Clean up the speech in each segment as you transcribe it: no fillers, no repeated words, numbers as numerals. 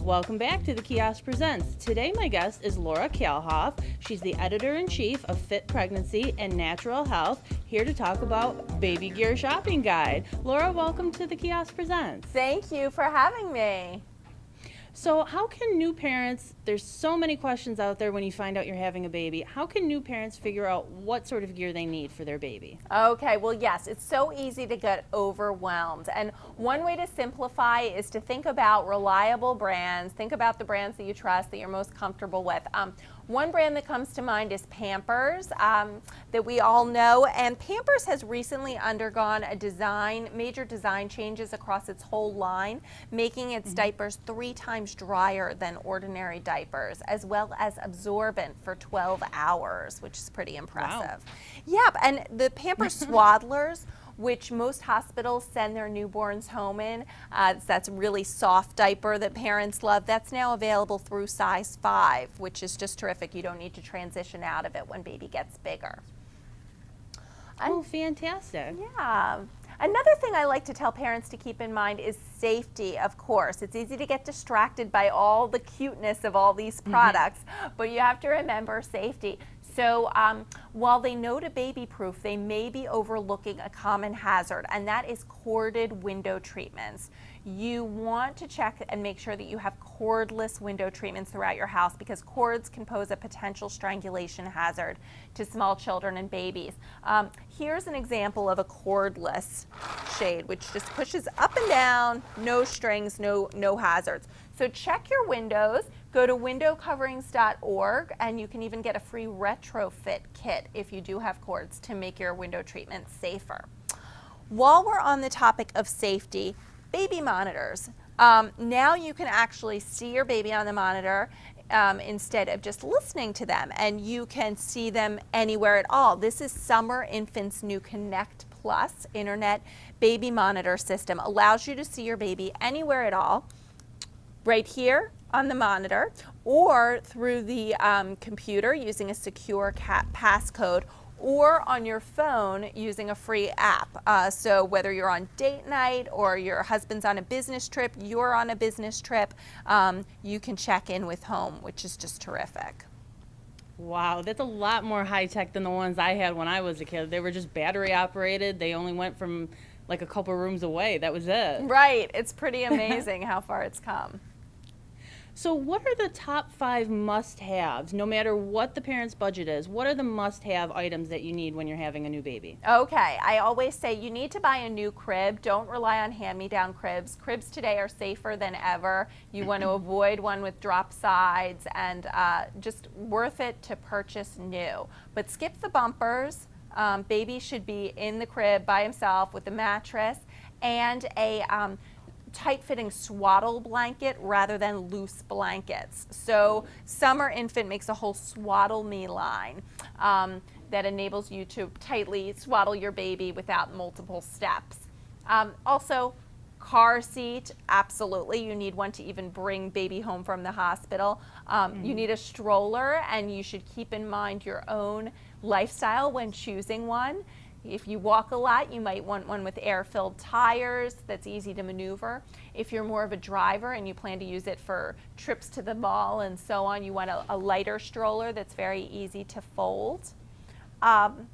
Welcome back to the Kiosk Presents. Today my guest is Laura Kalehoff. She's the editor-in-chief of Fit Pregnancy and Natural Health, here to talk about Baby Gear Shopping Guide. Laura, welcome to the Kiosk Presents. Thank you for having me. So how can new parents, there's so many questions out there when you find out you're having a baby, how can new parents figure out what sort of gear they need for their baby? Okay, well yes, it's so easy to get overwhelmed. And one way to simplify is to think about reliable brands, think about the brands that you trust, that you're most comfortable with. One brand that comes to mind is Pampers, that we all know, and Pampers has recently undergone major design changes across its whole line, making its diapers 3 times drier than ordinary diapers, as well as absorbent for 12 hours, which is pretty impressive. Wow. Yep, and the Pampers Swaddlers, which most hospitals send their newborns home in. That's a really soft diaper that parents love. That's now available through size 5, which is just terrific. You don't need to transition out of it when baby gets bigger. Oh, fantastic. Yeah. Another thing I like to tell parents to keep in mind is safety, of course. It's easy to get distracted by all the cuteness of all these products, but you have to remember safety. So while they know to baby-proof, they may be overlooking a common hazard, and that is corded window treatments. You want to check and make sure that you have cordless window treatments throughout your house, because cords can pose a potential strangulation hazard to small children and babies. Here's an example of a cordless shade, which just pushes up and down, no strings, no hazards. So check your windows, go to windowcoverings.org, and you can even get a free retrofit kit if you do have cords to make your window treatment safer. While we're on the topic of safety, baby monitors. Now you can actually see your baby on the monitor instead of just listening to them, and you can see them anywhere at all. This is Summer Infant's new Connect Plus Internet Baby Monitor System. Allows you to see your baby anywhere at all, right here on the monitor, or through the computer using a secure passcode, or on your phone using a free app. So whether you're on date night or your husband's on a business trip, you're on a business trip, you can check in with home, which is just terrific. Wow, that's a lot more high-tech than the ones I had when I was a kid. They were just battery operated. They only went from like a couple rooms away. That was it. Right, it's pretty amazing how far it's come. So what are the top 5 must-haves, no matter what the parent's budget is? What are the must-have items that you need when you're having a new baby? Okay, I always say you need to buy a new crib. Don't rely on hand-me-down cribs. Cribs today are safer than ever. You want to avoid one with drop sides, and just worth it to purchase new. But skip the bumpers. Baby should be in the crib by himself with a mattress and a tight-fitting swaddle blanket rather than loose blankets. So Summer Infant makes a whole Swaddle Me line that enables you to tightly swaddle your baby without multiple steps. Also, car seat, absolutely. You need one to even bring baby home from the hospital. You need a stroller, and you should keep in mind your own lifestyle when choosing one. If you walk a lot, you might want one with air-filled tires that's easy to maneuver. If you're more of a driver and you plan to use it for trips to the mall and so on, you want a lighter stroller that's very easy to fold. An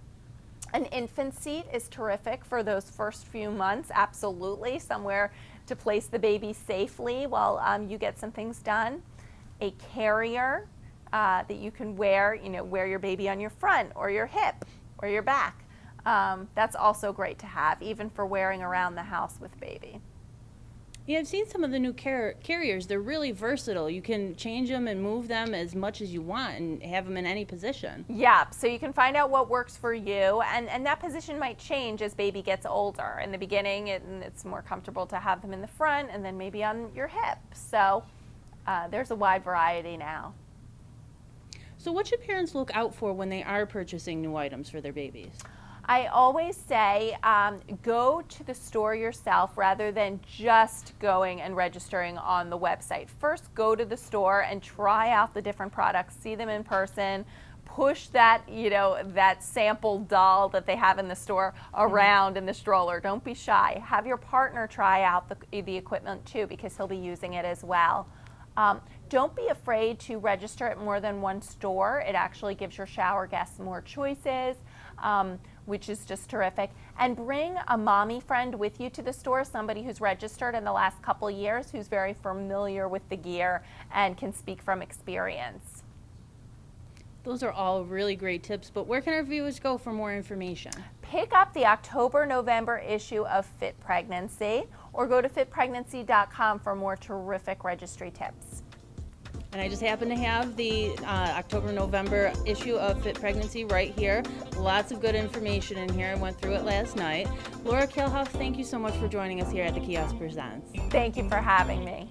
infant seat is terrific for those first few months, absolutely. Somewhere to place the baby safely while you get some things done. A carrier that you can wear, wear your baby on your front or your hip or your back. That's also great to have, even for wearing around the house with baby. Yeah, I've seen some of the new carriers. They're really versatile. You can change them and move them as much as you want and have them in any position. Yeah, so you can find out what works for you, and that position might change as baby gets older. In the beginning, it's more comfortable to have them in the front and then maybe on your hip. So there's a wide variety now. So what should parents look out for when they are purchasing new items for their babies? I always say go to the store yourself rather than just going and registering on the website. First, go to the store and try out the different products, see them in person, push that, that sample doll that they have in the store around in the stroller. Don't be shy. Have your partner try out the equipment too, because he'll be using it as well. Don't be afraid to register at more than one store. It actually gives your shower guests more choices, which is just terrific. And bring a mommy friend with you to the store, somebody who's registered in the last couple years, who's very familiar with the gear and can speak from experience. Those are all really great tips, but where can our viewers go for more information? Pick up the October-November issue of Fit Pregnancy, or go to fitpregnancy.com for more terrific registry tips. And I just happen to have the October-November issue of Fit Pregnancy right here. Lots of good information in here. I went through it last night. Laura Kalehoff, thank you so much for joining us here at the Kiosk Presents. Thank you for having me.